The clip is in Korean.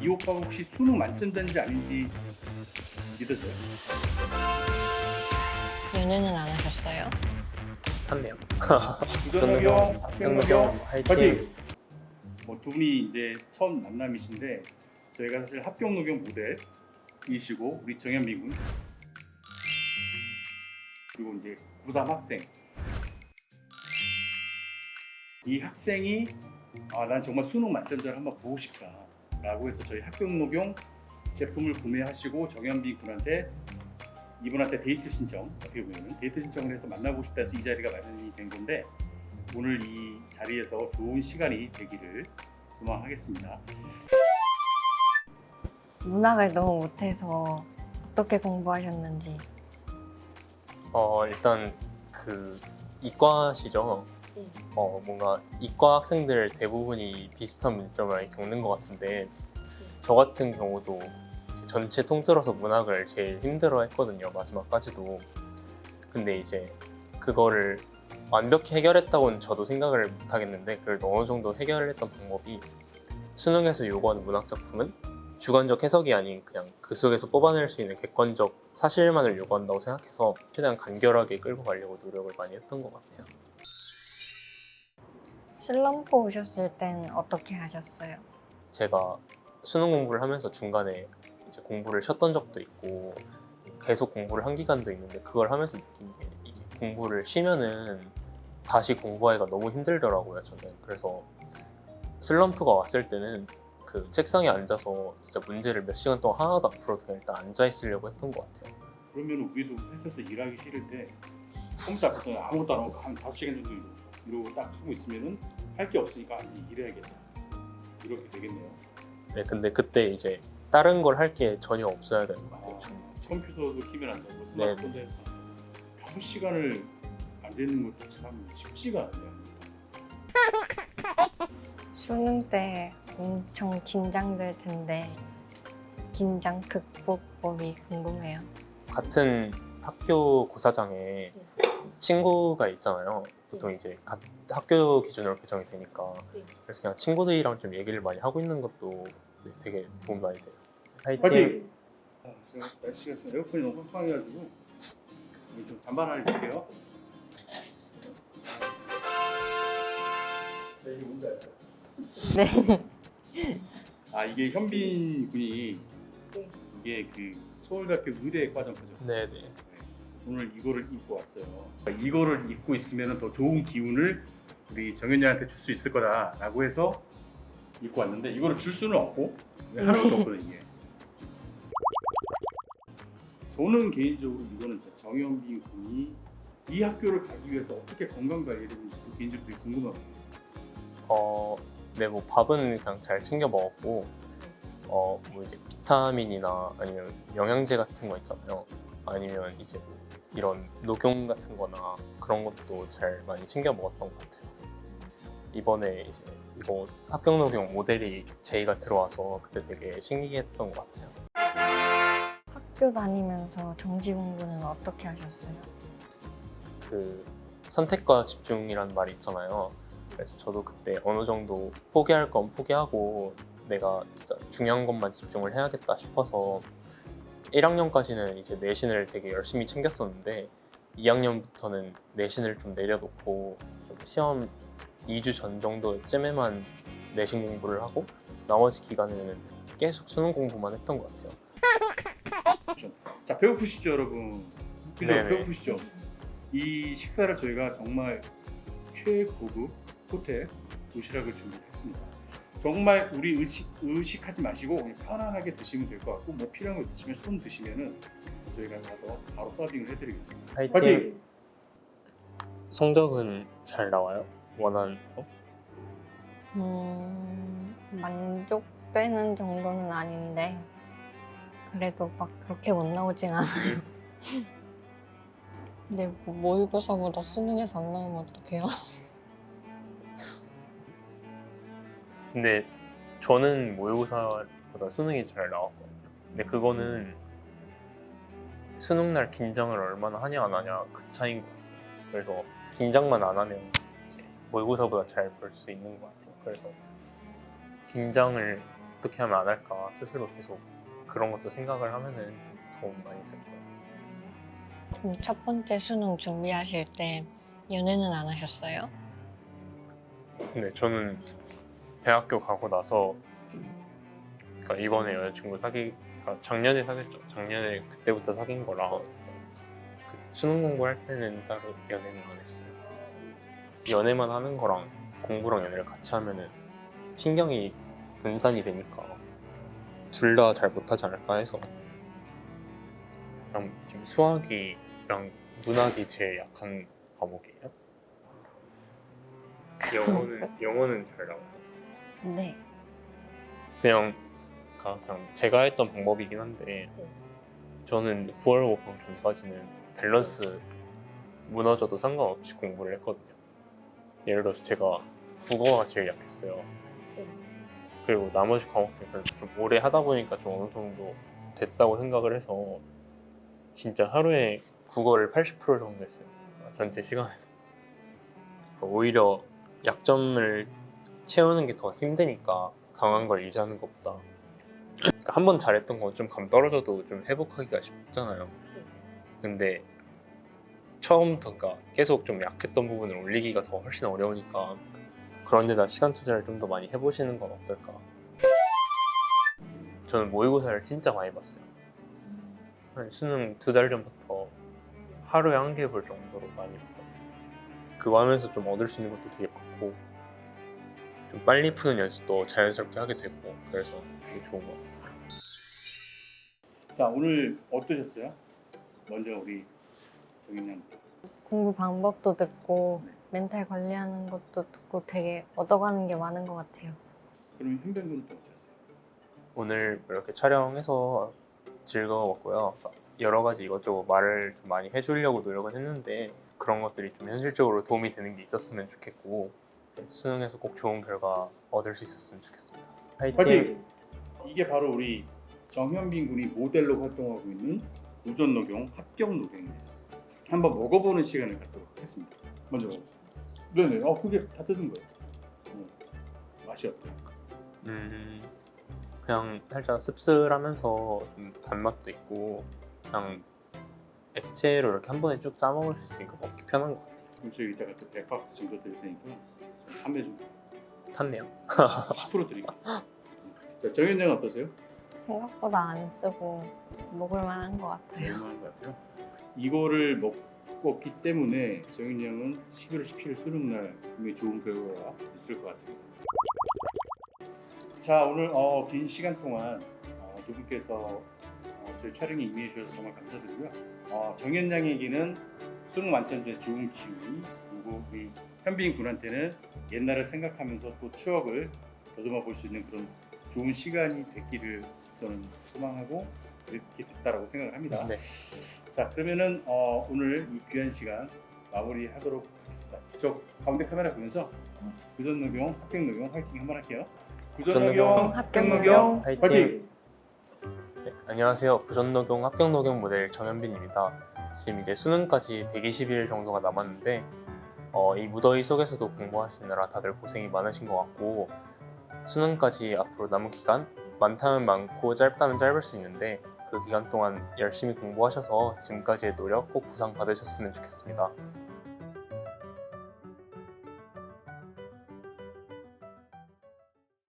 이 오빠가 혹시 수능 만점자인지 아닌지 믿어져요? 연애는 안 하셨어요? 한네요. 부전노경, 합격노경, 화이팅! 파이팅! 뭐 두 분이 이제 처음 만남이신데 저희가 사실 합격노경 모델이시고 우리 정현미 군 그리고 이제 고3 학생 이 학생이 난 정말 수능 만점자를 한번 보고 싶다 라고 해서 저희 합격노경 제품을 구매하시고 정현미 군한테 이분한테 데이트 신청, 어떻게 보면 데이트 신청을 해서 만나고 싶다 해서 이 자리가 마련이 된 건데 오늘 이 자리에서 좋은 시간이 되기를 소망하겠습니다. 문학을 너무 못해서 어떻게 공부하셨는지. 일단 그 이과시죠. 뭔가 이과 학생들 대부분이 비슷한 문점을 많이 겪는 것 같은데 저 같은 경우도 이제 전체 통틀어서 문학을 제일 힘들어 했거든요. 마지막까지도. 근데 이제 그거를 완벽히 해결했다고는 저도 생각을 못 하겠는데 그래도 어느 정도 해결했던 방법이 수능에서 요구하는 문학 작품은 주관적 해석이 아닌 그냥 그 속에서 뽑아낼 수 있는 객관적 사실만을 요구한다고 생각해서 최대한 간결하게 끌고 가려고 노력을 많이 했던 것 같아요. 슬럼프 오셨을 땐 어떻게 하셨어요? 제가 수능 공부를 하면서 중간에 이제 공부를 쉬었던 적도 있고 계속 공부를 한 기간도 있는데 그걸 하면서 느낀 게 이게 공부를 쉬면은 다시 공부하기가 너무 힘들더라고요, 저는. 그래서 슬럼프가 왔을 때는 그 책상에 앉아서 진짜 문제를 몇 시간 동안 하나도 안 풀어도 그냥 일단 앉아 있으려고 했던 것 같아요. 그러면 우리도 회사에서 일하기 싫을 때 컴퓨터 앞에서 아무것도 안 하고 한 5시간 정도 이러고 딱 하고 있으면은 할 게 없으니까 일해야겠다 이렇게 되겠네요. 네, 근데 그때 이제 다른 걸 할 게 전혀 없어야 되는 것 같아요. 컴퓨터도 키면 안 되고 네. 스마트폰도 5시간을 안 되는 것도 참 쉽지가 않네요. 수능 때 엄청 긴장될 텐데 긴장 극복법이 궁금해요. 같은 학교 고사장에 친구가 있잖아요. 보통 이제 학교 기준으로 배정이 되니까 그래서 그냥 친구들이랑 좀 얘기를 많이 하고 있는 것도 되게 도움 많이 돼요. 파이팅! 제가 날씨가 좀 에어컨이 너무 팡팡해가지고 좀 단발 하나 입을게요. 이게 뭔지 알죠? 네. 이게 현빈 군이 이게 그 서울대학교 의대과정거죠. 네네. 오늘 이거를 입고 왔어요. 이거를 입고 있으면 더 좋은 기운을 우리 정현이한테 줄 수 있을 거다라고 해서 입고 왔는데 이거를 줄 수는 없고 하나밖에 없거든요. 이게. 저는 개인적으로 이거는 정현빈 군이 이 학교를 가기 위해서 어떻게 건강 관리를 했는지 개인적으로 되게 궁금합니다. 네, 뭐 밥은 그냥 잘 챙겨 먹었고, 뭐 이제 비타민이나 아니면 영양제 같은 거 있잖아요. 아니면 이제 뭐 이런 녹용 같은 거나 그런 것도 잘 많이 챙겨 먹었던 것 같아요. 이번에 이제 이거 합격 녹용 모델이 제의가 들어와서 그때 되게 신기했던 것 같아요. 학교 다니면서 정시 공부는 어떻게 하셨어요? 그 선택과 집중이라는 말이 있잖아요. 그래서 저도 그때 어느 정도 포기할 건 포기하고 내가 진짜 중요한 것만 집중을 해야겠다 싶어서 1학년까지는 이제 내신을 되게 열심히 챙겼었는데 2학년부터는 내신을 좀 내려놓고 시험 2주 전 정도쯤에만 내신 공부를 하고 나머지 기간에는 계속 수능 공부만 했던 것 같아요. 자, 배고프시죠, 여러분? 그죠? 네네. 배고프시죠? 이 식사를 저희가 정말 최고급 호텔 도시락을 준비했습니다. 정말 우리 의식하지 마시고 그냥 편안하게 드시면 될 것 같고 뭐 필요한 거 있으시면 손 드시면은 저희가 가서 바로 서빙을 해드리겠습니다. 파이팅! 성적은 잘 나와요? 원하는 거? 만족되는 정도는 아닌데 그래도 막 그렇게 못 나오진 않아요. 근데 뭐 모의고사보다 수능에서 안 나오면 어떡해요? 근데 저는 모의고사보다 수능이 잘 나왔거든요. 근데 그거는 수능날 긴장을 얼마나 하냐 안 하냐 그 차이인 것 같아요. 그래서 긴장만 안 하면 이제 모의고사보다 잘 볼 수 있는 것 같아요. 그래서 긴장을 어떻게 하면 안 할까 스스로 계속 그런 것도 생각을 하면은 도움 많이 될 거예요. 그럼 첫 번째 수능 준비하실 때 연애는 안 하셨어요? 근데 저는 대학교 가고 나서 그러니까 이번에 여자친구 그러니까 작년에 사귀었죠. 작년에 그때부터 사귄 거라 그 수능 공부할 때는 따로 연애는 안 했어요. 연애만 하는 거랑 공부랑 연애를 같이 하면은 신경이 분산이 되니까 둘 다 잘 못하지 않을까 해서 그냥 지금 수학이랑 문학이 제일 약한 과목이에요. 영어는 잘 나와요. 네. 그냥 제가 했던 방법이긴 한데 저는 9월 고방 전까지는 밸런스 무너져도 상관없이 공부를 했거든요. 예를 들어서 제가 국어가 제일 약했어요. 그리고 나머지 과목들은 좀 오래 하다 보니까 좀 어느 정도 됐다고 생각을 해서 진짜 하루에 국어를 80% 정도 했어요. 전체 시간에서. 오히려 약점을 채우는 게 더 힘드니까 강한 걸 유지하는 것보다 한 번 잘했던 건 좀 감 떨어져도 좀 회복하기가 쉽잖아요. 근데 처음부터 그러니까 계속 좀 약했던 부분을 올리기가 더 훨씬 어려우니까 그런 데다 시간 투자를 좀 더 많이 해보시는 건 어떨까? 저는 모의고사를 진짜 많이 봤어요. 한 수능 2달 전부터 하루에 1개 볼 정도로 많이 봤거든요. 그거 하면서 좀 얻을 수 있는 것도 되게 많고 좀 빨리 푸는 연습도 자연스럽게 하게 되고 그래서 되게 좋은 것 같아요. 자, 오늘 어떠셨어요? 먼저 우리 정인양부터. 공부 방법도 듣고 네. 멘탈 관리하는 것도 듣고 되게 얻어가는 게 많은 것 같아요. 그러면 현병군은 또 어떠셨어요? 오늘 이렇게 촬영해서 즐거웠고요. 여러 가지 이것저것 말을 좀 많이 해주려고 노력은 했는데 그런 것들이 좀 현실적으로 도움이 되는 게 있었으면 좋겠고 수능에서 꼭 좋은 결과 얻을 수 있었으면 좋겠습니다. 파이팅! 이게 바로 우리 정현빈 군이 모델로 활동하고 있는 우전 녹용, 합격 녹용입니다. 한번 먹어보는 시간을 갖도록 하겠습니다. 먼저 먹어보세요. 네네, 그게 다 뜯은 거예요. 맛이 어때요? 그냥 살짝 씁쓸하면서 좀 단맛도 있고 그냥 액체로 이렇게 한 번에 쭉 짜먹을 수 있으니까 먹기 편한 것 같아요. 그럼 저희 이따가 또 100박스 정도 드릴 테니까 판매 좀 탔네요. 10% 드릴게요. 자, 정현장 어떠세요? 생각보다 안 쓰고 먹을 만한 것 같아요. 얼마나 것 같아요? 이거를 먹었기 때문에 정현장은 11월 17일 수능날 분명히 좋은 결과가 있을 것 같습니다. 자, 오늘 긴 시간 동안 두 분께서 저희 촬영에 임해 주셔서 정말 감사드리고요. 정현장에게는 수능 만점제 좋은 기운, 그리고 우리 현빈 군한테는 옛날을 생각하면서 또 추억을 더듬어 볼 수 있는 그런 좋은 시간이 됐기를 저는 소망하고 그렇게 됐다라고 생각을 합니다. 네. 자, 그러면은 오늘 이 귀한 시간 마무리하도록 하겠습니다. 저 가운데 카메라 보면서 구전녹용, 합격녹용 화이팅 한번 할게요. 구전녹용, 합격녹용 화이팅! 화이팅! 네, 안녕하세요. 부전녹용 합격녹용 모델 정현빈입니다. 지금 이제 수능까지 120일 정도가 남았는데 이 무더위 속에서도 공부하시느라 다들 고생이 많으신 것 같고 수능까지 앞으로 남은 기간 많다면 많고 짧다면 짧을 수 있는데 그 기간 동안 열심히 공부하셔서 지금까지의 노력 꼭 보상 받으셨으면 좋겠습니다.